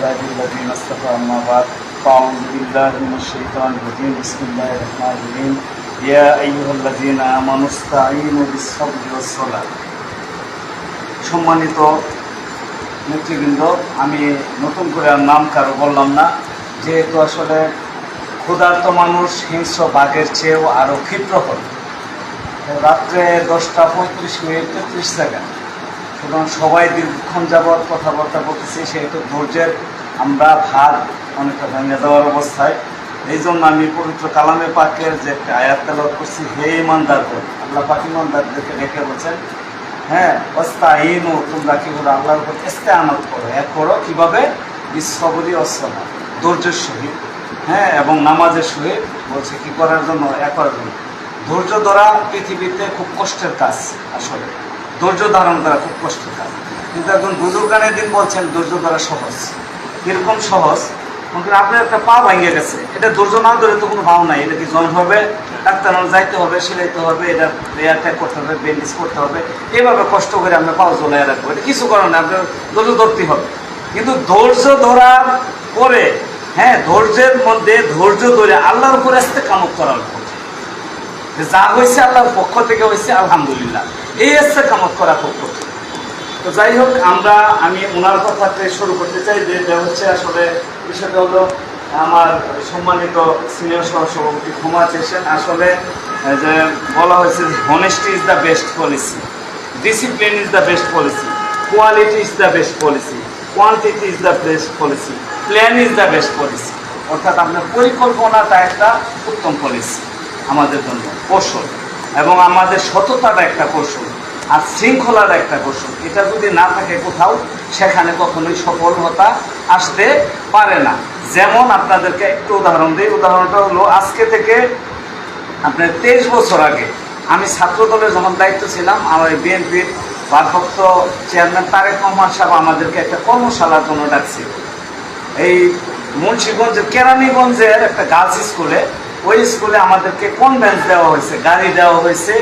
عبادي الذين اصطفى أما بعد فأعوذ بالله من الشيطان الرجيم بسم الله الرحمن الرحيم يا أيها الذين آمنوا استعينوا بالصبر والصلاة সম্মানিত নেতৃবৃন্দ, আমি নতুন করে আর নাম কারো বললাম না, যেহেতু আসলে ক্ষুধার্ত মানুষ হিংস্র বাঘের চেয়েও আরও ক্ষিপ্র হয়। রাত্রে 10:35 সুতরাং সবাই দীর্ঘক্ষণ যাবৎ কথাবার্তা বলতেছি, সেহেতু ধৈর্যের আমরা ভার অনেকটা ভেঙে দেওয়ার অবস্থায়। এই জন্য আমি পবিত্র কালামে পাকের যে একটা আয়াত তেলাওয়াত করছি, হে ঈমানদারগণ, আল্লাহ পাক ঈমানদারদেরকে ডেকে বলছেন, হ্যাঁ ওয়াস্তাঈনু, তোমরা কি করো, আল্লাহর উপর ইস্তেআনাত করো। এক করো কীভাবে? বিসসবরি ওয়াস-সালাহ, ধৈর্যের সহিত, হ্যাঁ, এবং নামাজের সহিত। বলছে কি করার জন্য? এক করার জন্য। ধৈর্য ধরা পৃথিবীতে খুব কষ্টের কাজ। আসলে ধৈর্য ধারণ করা খুব কষ্টের কাজ, কিন্তু একজন বুজুর্গানের দিন বলছেন ধৈর্য ধরা সহজ। কীরকম সহজ? কিন্তু আপনার একটা পা ভেঙে গেছে, এটা ধৈর্য না ধরে তো কোনো ভাও নাই। এটা কি জয়েন্ট হবে, ডাক্তার যাইতে হবে, সেলাইতে হবে, এটা এয়ার ট্যাগ করতে হবে, ব্যান্ডেজ করতে হবে, এইভাবে কষ্ট করে আপনার পাও জ্বলাই রাখবো, এটা কিছু করার না, আপনার ধৈর্য ধরতে হবে। কিন্তু ধৈর্য ধরার পরে, হ্যাঁ, ধৈর্যের মধ্যে ধৈর্য ধরে আল্লাহর উপর ইস্তেকামত করার পর যা হয়েছে আল্লাহর পক্ষ থেকে হয়েছে, আলহামদুলিল্লাহ, এই ইস্তেকামত করা খুব কঠিন। তো যাই হোক, আমি ওনার কথাতে শুরু করতে চাই, যে হচ্ছে আসলে বিষয়টা হলো, আমার সম্মানিত সিনিয়র সহসভাপতি ক্ষমা চেয়েছেন। আসলে যে বলা হয়েছে, honesty is the best policy, discipline is the best policy, quality is the best policy, quantity is the best policy, plan is the best policy. অর্থাৎ আপনার পরিকল্পনাটা একটা উত্তম পলিসি আমাদের জন্য, কৌশল, এবং আমাদের সততাটা একটা কৌশল, আর শৃঙ্খলার একটা কৌশল। এটা যদি না থাকে কোথাও, সেখানে কখনোই সফলতা আসতে পারে না। যেমন আপনাদেরকে একটু উদাহরণ দিই। উদাহরণটা হলো, আজকে থেকে আপনার 23 বছর আগে আমি ছাত্র দলের যখন দায়িত্ব ছিলাম, আমার বিএনপির ভারপ্রাপ্ত চেয়ারম্যান তারেক রহমান সাহেব আমাদেরকে একটা কর্মশালার জন্য ডাকছিল। এই মুন্সিগঞ্জের কেরানীগঞ্জের একটা গার্লস স্কুলে, ওই স্কুলে আমাদেরকে কনভেন্স দেওয়া হয়েছে, গাড়ি দেওয়া হয়েছে,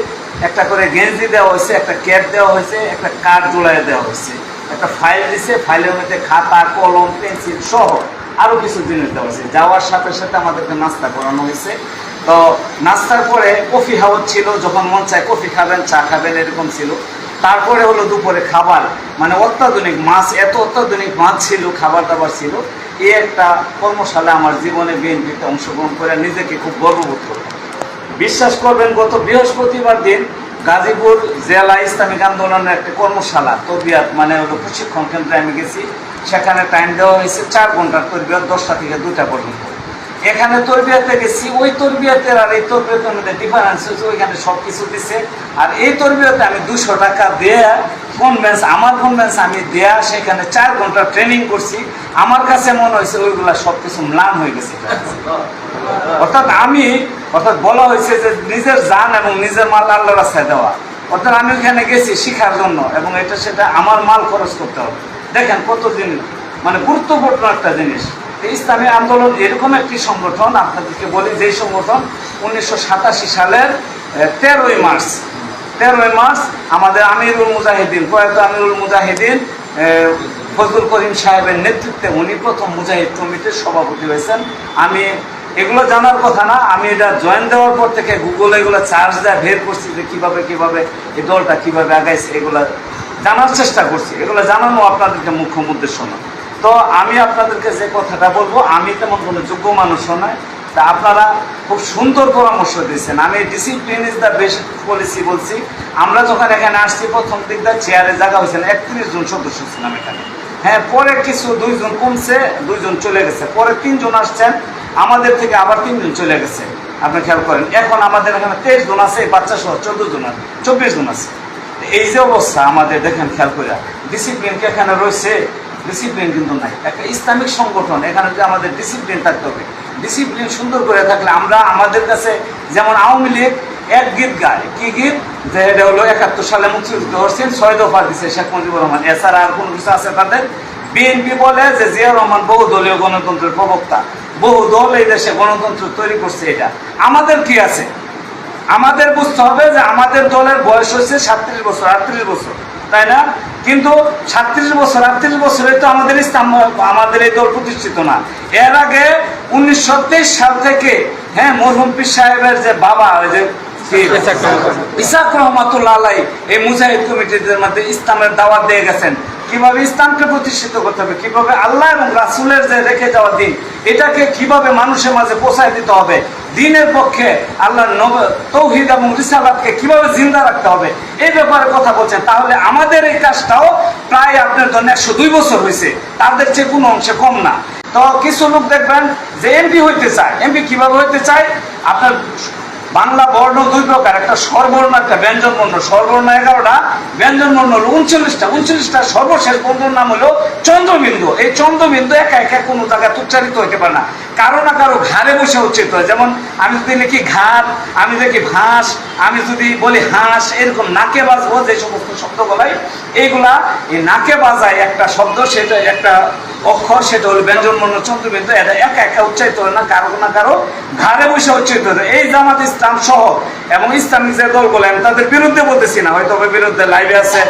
একটা করে গেঞ্জি দেওয়া হয়েছে, একটা ক্যাপ দেওয়া হয়েছে, একটা কার্ড জোড়ায় দেওয়া হয়েছে, একটা ফাইল দিছে, ফাইলের মধ্যে খাতা, কলম, পেন্সিল সহ আরও কিছু জিনিস দেওয়া হয়েছে। যাওয়ার সাথে সাথে আমাদেরকে নাস্তা করানো হয়েছে। তো নাস্তার পরে কফি হাউস ছিল, যখন মন চায় কফি খাবেন, চা খাবেন, এরকম ছিল। তারপরে হলো দুপুরে খাবার, মানে অত্যাধুনিক মাছ, এত অত্যাধুনিক মাছ ছিল, খাবার দাবার ছিল। এই একটা কর্মশালা আমার জীবনে বিএনপিতে অংশগ্রহণ করে নিজেকে খুব গর্ববোধ করি। বিশ্বাস করবেন, গত বৃহস্পতিবার দিন গাজীপুর জেলা ইসলামিক আন্দোলনের একটা কর্মশালা, তরবিয়াত মানে হলো প্রশিক্ষণ কেন্দ্রে আমি গেছি। সেখানে টাইম দেওয়া হয়েছে 4 ঘন্টার তরবিয়াত, 10টা থেকে 2টা পর্যন্ত। এখানে তরবিয়াতে গেছি, ওই তরবিয়াতের আর এই তরবিয়াতের মধ্যে ডিফারেন্স হচ্ছে, ওইখানে সব কিছু দিচ্ছে। আর এই তরবিয়াতে আমি 200 টাকা দেয়া আমার কনভেন্স আমি দেয়া, সেখানে 4 ঘন্টা ট্রেনিং করছি। আমার কাছে মনে হয়েছে ওইগুলা সব কিছু ম্লান হয়ে গেছে। অর্থাৎ বলা হয়েছে যে নিজের জান এবং নিজের মাল আল্লাহর রাস্তায় দেওয়া। অর্থাৎ আমি ওইখানে গেছি শিখার জন্য, এবং এটা সেটা আমার মাল খরচ করতে হবে। দেখেন কত জিনিস, মানে গুরুত্বপূর্ণ একটা জিনিস। ইসলামী আন্দোলন এরকম একটি সংগঠন, আপনাদেরকে বলি, যেই সংগঠন 1987 সালের 13ই মার্চ আমাদের আমিরুল মুজাহিদিন, প্রয়াত আমিরুল মুজাহিদিন ফজলুল করিম সাহেবের নেতৃত্বে উনি প্রথম মুজাহিদ কমিটির সভাপতি হয়েছেন। আমি এগুলো জানার কথা না, আমি এটা জয়েন দেওয়ার পর থেকে গুগলে এগুলো চার্জ দেওয়া বের করছি, যে কীভাবে এই দলটা কীভাবে আগাইছে, এগুলো জানার চেষ্টা করছি। এগুলো জানানো আপনাদেরকে মুখ্য উদ্দেশ্য না। তো আমি আপনাদেরকে যে কথাটা বলবো, আমি তেমন কোনো যোগ্য মানুষও নয়, তা আপনারা খুব সুন্দর পরামর্শ দিয়েছেন। আমি discipline is the best policy বলছি। আমরা যখন এখানে আসছি, প্রথম দিকটা চেয়ারে জায়গা হয়েছে না, 31 জন সদস্য ছিলাম এখানে। হ্যাঁ, পরে কিছু 2 জন কমছে, 2 জন চলে গেছে, পরে 3 জন আসছেন, আমাদের থেকে আবার 3 জন চলে গেছে। আপনি খেয়াল করেন, এখন আমাদের এখানে 23 জন আছে, বাচ্চা সহ 24 জন আছে। এই যে অবস্থা আমাদের, দেখেন খেয়াল করে, ডিসিপ্লিন কি এখানে রয়েছে? ডিসিপ্লিন কিন্তু নাই। একটা ইসলামিক সংগঠন, এখানে যে আমাদের ডিসিপ্লিন থাকতে হবে। ডিসিপ্লিন সুন্দর করে থাকলে আমরা, আমাদের কাছে যেমন আওয়ামী লীগ এক গীত গায়, কি গীত? যে এটা হলো 71 সালে মুক্তিযুদ্ধ করছেন, 6 দফা দিচ্ছে শেখ মুজিবুর রহমান, এছাড়া আর কোনো কিছু আছে তাদের? বিএনপি বলে যে জিয়াউর রহমান বহুদলীয় গণতন্ত্রের প্রবক্তা, বহু দল এই দেশে গণতন্ত্র তৈরি করছে। এটা আমাদের কি আছে? আমাদের বুঝতে হবে যে আমাদের দলের বয়স হচ্ছে 37 বছর, 38 বছর। তাই না? কিন্তু 37 বছর 38 বছরে তো আমাদের ইসলাম আমাদের এই দল প্রতিষ্ঠিত না। এর আগে 1923 সাল থেকে মরহুম পীর সাহেবের যে বাবা ওই যে ইসাক রহমাতুল্লাহ আলাই এই মুজাহিদ কমিটিদের মধ্যে ইসলামের দাওয়াত দিয়ে গেছেন, কিভাবে ইসলামকে প্রতিষ্ঠিত করতে হবে, কিভাবে আল্লাহ এবং রাসূলের যে রেখে যাওয়া দিন এটাকে কিভাবে মানুষের মাঝে পৌঁছায় দিতে হবে, দিনের পক্ষে আল্লাহর তৌহিদ এবং রিসালাতকে কিভাবে জিন্দা রাখতে হবে এই ব্যাপারে কথা বলছেন। তাহলে আমাদের এই কাজটাও প্রায় আপনার ধরেন 102 বছর হয়েছে, তাদের চেয়ে কোনো অংশে কম না। তো কিছু লোক দেখবেন যে এমপি হইতে চায়। এমপি কিভাবে হইতে চায়? আপনার বাংলা বর্ণ 2 প্রকার, একটা স্বরবর্ণ একটা ব্যঞ্জন বর্ণ। স্বরবর্ণ 11টা, ব্যঞ্জন বর্ণ হলো 39টা। সর্বশেষ বর্ণের নাম হলো চন্দ্রবিন্দু। এই চন্দ্রবিন্দু একা একা কোনো জায়গায় উচ্চারিত হইতে পারে না, কারো না কারো ঘাড়ে বসে উচ্চারিত হয়। যেমন আমি যদি লিখি ঘাট, আমি দেখি ভাস, আমি যদি বলি হাঁস, এরকম নাকে বাজবো যে সমস্ত শব্দগুলাই এইগুলা এই নাকে বাজায় একটা শব্দ, সেটা একটা অক্ষর, সেটা হলো ব্যঞ্জন বর্ণ চন্দ্রবিন্দু। এটা একা একা উচ্চারিত হয় না, কারো না কারো ঘাড়ে বসে উচ্চারিত হয়। এই জামাত ইসলাম সহ এবং ইসলামিক যে দলগুলো, আমি তাদের বিরুদ্ধে বলতেছি না, হয়তো বিরুদ্ধে লাইভে আছে,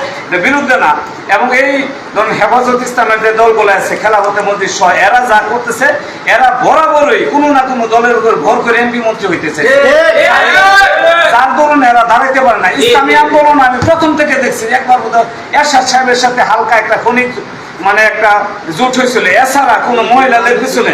বিরুদ্ধে না। এবং এই ধরুন হেফাজত ইসলামের যে দলগুলো আছে, খেলাফতে মসজিদ সহ, এরা যা করতেছে, এরা বরাবরই কোনো না কোনো দলের উপর ভর করে এমপি মন্ত্রী হইতেছে, যার দরুন এরা দাঁড়াইতে পারে না। ইসলামী আন্দোলন আমি প্রথম থেকে দেখছি, একবার বোধহয় এরশাদ সাহেবের সাথে হালকা একটা খনিক একটা জোট হয়েছিল, এছাড়া কোনো মহিলাদের পিছনে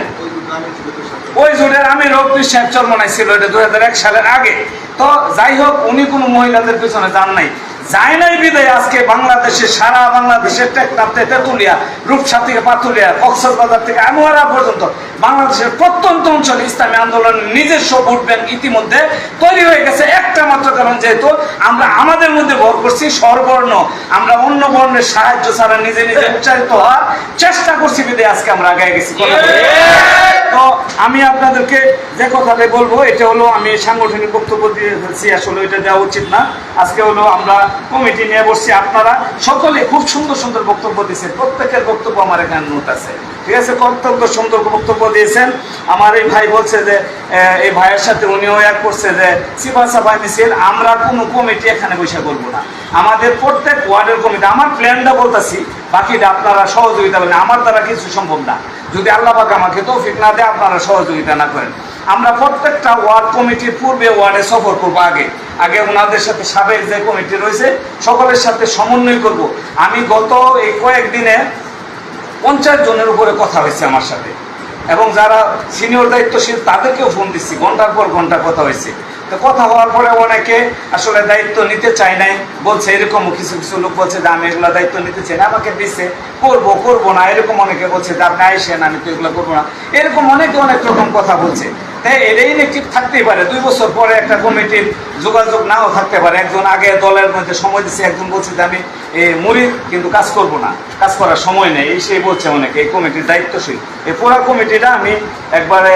ওই জোটের আমির পীর সাহেব চরমনাই ছিল, এটা 2001 সালের আগে। তো যাই হোক, উনি কোনো মহিলাদের পিছনে যান নাই, যায় নাই বিদায় আজকে বাংলাদেশে, সারা বাংলাদেশের টেকনাফতে, তেঁতুলিয়া, রূপসা থেকে পাতুলিয়া, কক্সবাজার থেকে আমুয়ারা পর্যন্ত বাংলাদেশের প্রত্যন্ত অঞ্চলে ইসলামী আন্দোলনের নিজস্ব ভোট ব্যাংক ইতিমধ্যে তৈরি হয়ে গেছে। একটা মাত্র কারণ, যেহেতু আমরা আমাদের মধ্যে ভর করছি স্বরবর্ণ, আমরা অন্য বর্ণের সাহায্য ছাড়া নিজে নিজে উচ্চারিত হওয়ার চেষ্টা করছি বিদায় আজকে আমরা আগে গেছি। তো আমি আপনাদেরকে যে কথাটাই বলবো, এটা হলো আমি সাংগঠনিক বক্তব্য দিয়ে ফেলছি, আসলে এটা দেওয়া উচিত না। আজকে হলো আমরা কমিটি নিয়ে বসছি, আপনারা সকলে খুব সুন্দর সুন্দর বক্তব্য দিয়েছেন, প্রত্যেকের বক্তব্য আমার এখানে নোট আছে, ঠিক আছে? কর্তব্য সুন্দর বক্তব্য দিয়েছেন। আমার এই ভাই বলছে যে এই ভাইয়ের সাথে উনিও এক করছে যে সিফা সাফাই মিছিল আমরা কোনো কমিটি এখানে বসে করবো না, আমাদের প্রত্যেক ওয়ার্ডের কমিটি। আমার প্ল্যানটা বলতেছি, বাকিটা আপনারা সহযোগিতা করেন, আমার দ্বারা কিছু সম্ভব না, যদি আল্লাহ পাক আমাকে তৌফিক না দেয়, আপনারা সহযোগিতা না করেন। আমরা প্রত্যেকটা ওয়ার্ড কমিটির পূর্বে ওয়ার্ডে সফর করবো, আগে ওনাদের সাথে সাবেক যে কমিটি রয়েছে সকলের সাথে সমন্বয় করব। আমি গত এই কয়েকদিনে 50 জনের উপরে কথা হয়েছে আমার সাথে, এবং যারা সিনিয়র দায়িত্বশীল তাদেরকেও ফোন দিচ্ছি, ঘন্টার পর ঘন্টা কথা হয়েছে। তো কথা হওয়ার পরে অনেকে আসলে দায়িত্ব নিতে চায় নাই, বলছে এরকম কিছু কিছু লোক বলছে যে আমি এগুলো দায়িত্ব নিতে চাই না, আমাকে দিচ্ছে করবো না, এরকম অনেকে বলছে যে আপনি আইসেন, আমি তো এগুলো করবো না, এরকম অনেকে অনেক রকম কথা বলছে। তাই এটাই নেগেটিভ থাকতেই পারে, 2 বছর পরে একটা কমিটির যোগাযোগ নাও থাকতে পারে। একজন আগে দলের মধ্যে সময় দিচ্ছে, একজন বলছে যে আমি মুরিদ কিন্তু কাজ করব না, কাজ করার সময় নেই, এই সেই বলছে অনেকে। এই কমিটির দায়িত্বশীল এই পুরো কমিটিটা আমি একবারে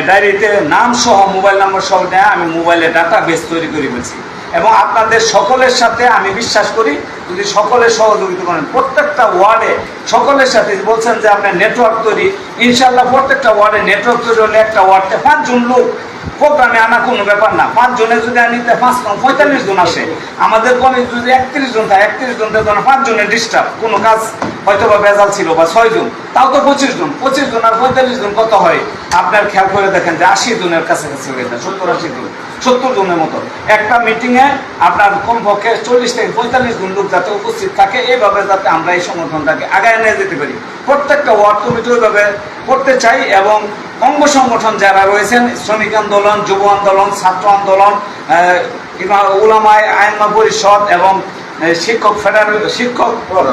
ডায়েরিতে নাম সহ মোবাইল নাম্বার সহ নেয় আমি মোবাইলে ডাটা বেস তৈরি করে ফেলছি, এবং আপনাদের সকলের সাথে আমি বিশ্বাস করি যদি সকলের সহযোগিতা করেন, প্রত্যেকটা ওয়ার্ডে সকলের সাথে বলছেন যে আপনার নেটওয়ার্ক তৈরি, ইনশাল্লাহ প্রত্যেকটা ওয়ার্ডে নেটওয়ার্ক তৈরি হলে একটা ওয়ার্ডে 5 জন লোক প্রোগ্রামে আনা কোনো ব্যাপার না। 5 জনের যদি আনিতে 5 জন 45 জন আসে, আমাদের কমিটি যদি 31 জন থাকে, 31 জন থেকে 5 জনের ডিস্টার্ব, কোনো কাজ হয়তো বা বেজাল ছিল, বা 6 জন, তাও তো 25 জন আর 45 জন কত হয়? আপনার খেয়াল করে দেখেন যে 80 জনের কাছাকাছি হয়ে যায়, 70-80 জন, 70 জনের মতো একটা মিটিংয়ে আপনার কমপক্ষে 40 থেকে 45 জন লোক যাতে উপস্থিত থাকে, এইভাবে যাতে আমরা এই সংগঠনটাকে আগায় নিয়ে যেতে পারি। প্রত্যেকটা ওয়ার্ড কমিটি ওইভাবে করতে চাই, এবং অঙ্গ সংগঠন যারা রয়েছেন, শ্রমিক আন্দোলন, যুব আন্দোলন, ছাত্র আন্দোলন, উলামায়ে আইম্মা পরিষদ এবং শিক্ষক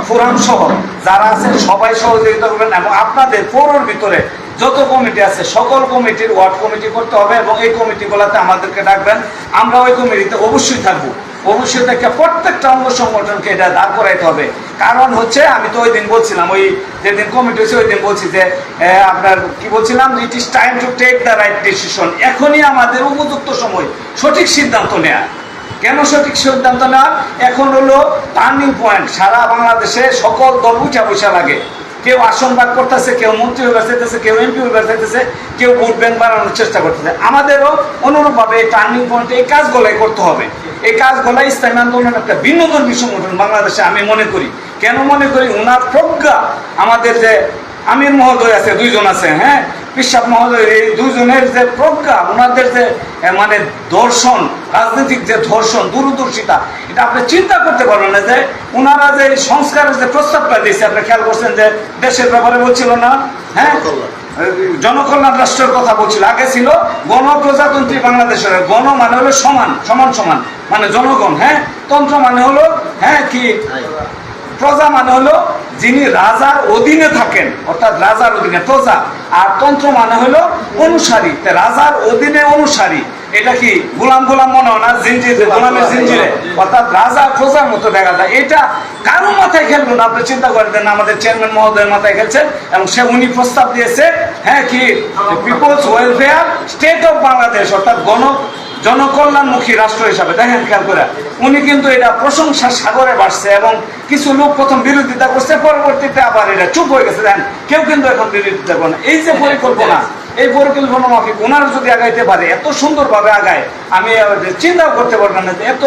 ফোরাম সহ যারা আছেন সবাই সহযোগিতা করবেন, এবং আপনাদের পৌরর ভিতরে যত কমিটি আছে সকল কমিটির ওয়ার্ড কমিটি করতে হবে, এবং এই কমিটিগুলোতে আমাদেরকে ডাকবেন, আমরা ওই কমিটিতে অবশ্যই থাকবো। অবশ্যই থেকে প্রত্যেকটা অঙ্গ সংগঠনকে এটা দাঁড় করাইতে হবে। কারণ হচ্ছে আমি তো ওই দিন বলছিলাম, ওই যেদিন কমিটি হয়েছে ওই দিন বলছি যে আপনার কি বলছিলাম, it is time to take the right decision. এখনই আমাদের উপযুক্ত সময় সঠিক সিদ্ধান্ত নেওয়া। কেন সঠিক সিদ্ধান্ত নেওয়া? এখন হলো টার্নিং পয়েন্ট, সারা বাংলাদেশে সকল দল উঠা লাগে, কেউ আসন ভাগ করতেছে, কেউ মন্ত্রী হয়ে চাইতেছে, কেউ এমপি হয়ে চাইতেছে, কেউ ভোট ব্যাংক বাড়ানোর চেষ্টা করতেছে। আমাদেরও অনুরূপভাবে এই টার্নিং পয়েন্টে এই কাজগুলোই করতে হবে। এই কাজগুলো ইসলামী আন্দোলন একটা ভিন্নধর্মী সংগঠন বাংলাদেশে আমি মনে করি। কেন মনে করি? ওনার প্রজ্ঞা, আমাদের যে আমির মহোদয় আছে, দুইজন আছে, হ্যাঁ, পিসাব মহোদয়, এই দুইজনের যে প্রজ্ঞা, ওনাদের যে মানে দর্শন, রাজনৈতিক যে ধর্ষণ, দূরদর্শিতা, এটা আপনি চিন্তা করতে পারবেন না যে ওনারা যে সংস্কারের যে প্রস্তাবটা দিয়েছে, আপনি খেয়াল করছেন যে দেশের ব্যাপারে বলছিল না, হ্যাঁ, জনকল্যাণ রাষ্ট্রের কথা বলছিল। আগে ছিল গণপ্রজাতন্ত্রী বাংলাদেশের, গণ মানে হলো সমান সমান সমান মানে জনগণ, হ্যাঁ, তন্ত্র মানে হলো, হ্যাঁ, কি প্রজা মানে হলো যিনি রাজার অধীনে থাকেন, অর্থাৎ রাজার অধীনে প্রজা, আর তন্ত্র মানে হলো অনুসারী, রাজার অধীনে অনুসারী। এটা কি গোলাম গোলাম মনে হয় না, জিঞ্জিরে, গোলামের জিঞ্জিরে, অর্থাৎ রাজা প্রজার মতো দেখা যায়। এটা কারো মাথায় খেলবেন না, আপনি চিন্তা করে দেন, আমাদের চেয়ারম্যান মহোদয়ের মাথায় খেলছেন, এবং সে উনি প্রস্তাব দিয়েছে, হ্যাঁ, কি peoples welfare state of Bangladesh, অর্থাৎ জনকল্যাণমুখী রাষ্ট্র হিসাবে। দেখেন খেয়াল করে, উনি কিন্তু এটা প্রশংসার সাগরে বাড়ছে, এবং কিছু লোক প্রথম বিরোধিতা করছে, পরবর্তীতে আবার এটা চুপ হয়ে গেছে। দেখেন, কেউ কিন্তু এখন বিরোধিতা করে না। এই যে পরিকল্পনা, এই পরিকল্পনা মাফিক ওনারা যদি আগাইতে পারে, এত সুন্দরভাবে আগায়, আমি চিন্তাও করতে পারবেন না যে এত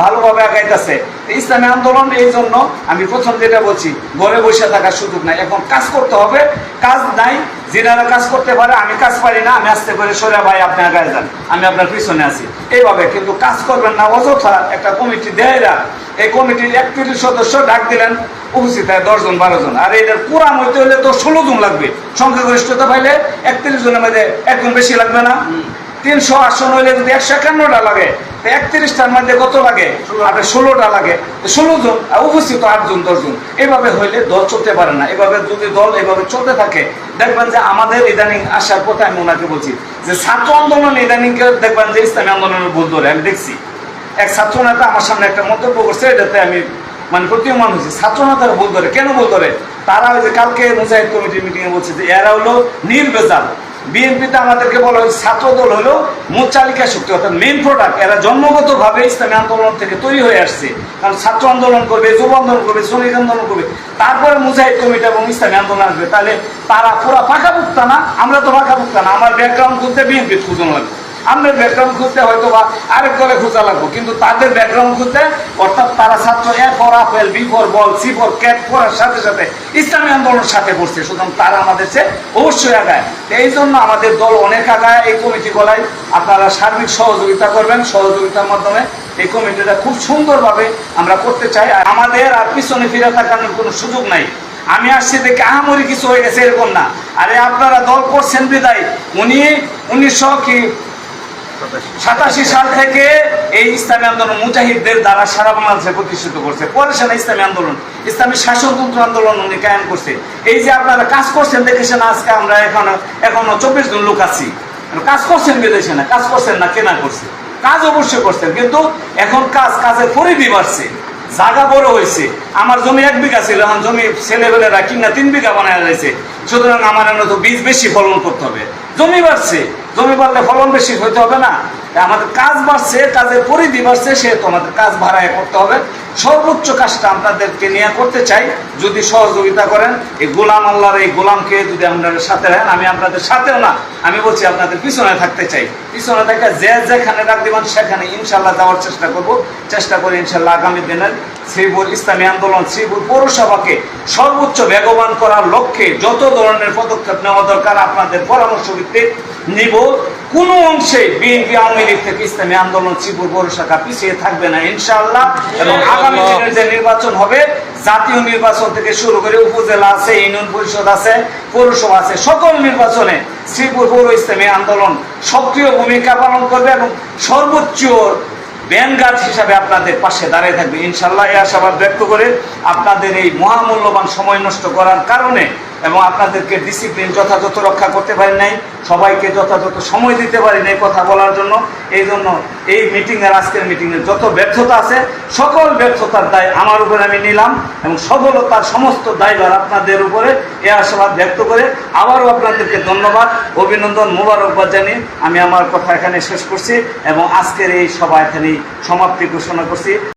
ভালোভাবে আগাইতেছে ইসলামী আন্দোলন। এই জন্য আমি প্রথম যেটা বলছি, ঘরে বসে থাকার সুযোগ নাই, এখন কাজ করতে হবে। কাজ নাই, যিনারা কাজ করতে পারে, আমি কাজ পারি না, আমি আস্তে করে সরে, ভাই আপনি আগায় যান, আমি আপনার পিছনে আছি, এইভাবে কিন্তু কাজ করবেন না। অযথা একটা কমিটি দেয়রা, এই কমিটির 31 সদস্য ডাক দিলেন, উপস্থিত হয় 10 জন 12 জন, আর এটার কোরআন হইতে হলে তো 16 জন লাগবে। সংখ্যাগরিষ্ঠতা পাইলে 31 জনের মধ্যে একজন বেশি লাগবে না? 300 আসন হইলে যদি 151টা লাগে, 31টার মধ্যে কত লাগে? আপনার 16টা লাগে, 16 জন, উপস্থিত 8 জন 10 জন। এভাবে হইলে দল চলতে পারে না। এভাবে যদি দল এভাবে চলতে থাকে, দেখবেন যে আমাদের ইদানিং আসার পথে, আমি ওনাকে বলছি যে ছাত্র আন্দোলন ইদানিংকে দেখবেন যে ইসলামী আন্দোলনের ভুল ধরে। আমি দেখছি এক ছাত্র নেতা আমার সামনে একটা মন্তব্য করছে, এটাতে আমি মানে প্রতীয়মান হয়েছে। ছাত্র নেতারা ভুল ধরে, কেন ভুল ধরে? তারা ওই যে কালকে মুজাহিদ কমিটির মিটিংয়ে বলছে যে এরা হলো নির্ভেজাল। বিএনপিতে আমাদেরকে বলা হয়েছে ছাত্র দল হলো মূল চালিকা শক্তি, অর্থাৎ মেইন প্রোডাক্ট। এরা জন্মগতভাবে ইসলামী আন্দোলন থেকে তৈরি হয়ে আসছে, কারণ ছাত্র আন্দোলন করবে, যুব আন্দোলন করবে, শ্রমিক আন্দোলন করবে, তারপরে মুজাহিদ কমিটি এবং ইসলামী আন্দোলন আসবে। তাহলে তারা পুরা পাকাপুক্তা না? আমরা তো পাকাপুক্তা না। আমার ব্যাকগ্রাউন্ড খুঁজতে বিএনপি খুঁজে লাগবে, আমাদের ব্যাকগ্রাউন্ড খুঁজতে হয়তো বা আরেক দলে খোঁজা লাগবো, কিন্তু তাদের ব্যাকগ্রাউন্ড খুঁজতে, অর্থাৎ তারা ছাত্র A for apple, B for ball, C for cat পড়ার সাথে সাথে ইসলামী আন্দোলনের সাথে পড়ছে, সুতরাং তারা আমাদের চেয়ে অবশ্যই আগায়। এই জন্য আমাদের দল অনেক আগায়। এই কমিটি গলায় আপনারা সার্বিক সহযোগিতা করবেন, সহযোগিতার মাধ্যমে এই কমিটিটা খুব সুন্দরভাবে আমরা করতে চাই। আমাদের আর পিছনে ফিরে থাকার কোনো সুযোগ নাই। আমি আসছি দেখে আহামরি কিছু হয়ে গেছে এরকম না। আরে আপনারা দল করছেন বিদায়, উনি 1987 সাল থেকে এই ইসলামী আন্দোলন মুজাহিদদের দ্বারা সারা বাংলাদেশে প্রতিষ্ঠিত করছে। পরে সেনা ইসলামী আন্দোলন, ইসলামী শাসনতন্ত্র আন্দোলন উনি কায়েম করছে। এই যে আপনারা কাজ করছেন দেখেছেন, আজকে আমরা এখনো 24 জন লোক আছি। কাজ করছেন বিদেশে না, কাজ করছেন না কেনা করছে, কাজ অবশ্যই করছেন, কিন্তু এখন কাজের পরিধি বাড়ছে, জায়গা বড় হয়েছে। আমার জমি 1 বিঘা ছিল, এখন জমি ছেলেবেলেরা কিনা 3 বিঘা বানায় রয়েছে। সুতরাং আমার তো বীজ বেশি ফলন করতে হবে, জমি বাড়ছে, জমি বাড়লে ফলন বেশি হইতে হবে না? আমাদের কাজ বাড়ছে, কাজের পরিধি বাড়ছে, সেহেতু আমাদের কাজ ভাড়ায় করতে হবে। সর্বোচ্চ কাজটা আপনাদেরকে নিয়ে করতে চাই, যদি সহযোগিতা করেন। এই গোলাম আল্লাহর এই গোলামকে যদি আপনাদের সাথে রাখেন, আমি আপনাদের সাথেও না, আমি বলছি আপনাদের পিছনে থাকতে চাই। পিছনে থেকে যেখানে ডাক দিবেন সেখানে ইনশাল্লাহ যাওয়ার চেষ্টা করি ইনশাল্লাহ। আগামী দিনের শ্রীপুর ইসলামী আন্দোলন, শ্রীপুর পৌরসভাকে সর্বোচ্চ বেগবান করার লক্ষ্যে যত ধরনের পদক্ষেপ নেওয়া দরকার আপনাদের পরামর্শ ভিত্তিক নিব। কোনো অংশে বিএনপি, আওয়ামী লীগ থেকে ইসলামী আন্দোলন শ্রীপুর পৌরসভা পিছিয়ে থাকবে না ইনশাআল্লাহ। এবং আগামী দিনের যে নির্বাচন হবে, জাতীয় নির্বাচন থেকে শুরু করে উপজেলা আছে, ইউনিয়ন পরিষদ আছে, পৌরসভা আছে, সকল নির্বাচনে শ্রীপুর পৌর ইসলামী আন্দোলন সক্রিয় ভূমিকা পালন করবে এবং সর্বোচ্চ ব্যানগার্ড হিসাবে আপনাদের পাশে দাঁড়িয়ে থাকবে ইনশাল্লাহ। এই আশাবাদ ব্যক্ত করে আপনাদের এই মহামূল্যবান সময় নষ্ট করার কারণে এবং আপনাদেরকে ডিসিপ্লিন যথাযথ রক্ষা করতে পারি নাই, সবাইকে যথাযথ সময় দিতে পারি নাই কথা বলার জন্য। এই জন্য এই মিটিংয়ের, আজকের মিটিংয়ের যত ব্যর্থতা আছে, সকল ব্যর্থতার দায় আমার উপরে আমি নিলাম এবং সফলতার সমস্ত দায়ভার আপনাদের উপরে, এই আশাবাদ ব্যক্ত করে আবারও আপনাদেরকে ধন্যবাদ, অভিনন্দন, মোবারকবাদ জানিয়ে আমি আমার কথা এখানে শেষ করছি এবং আজকের এই সভা এখানেই সমাপ্তি ঘোষণা করছি।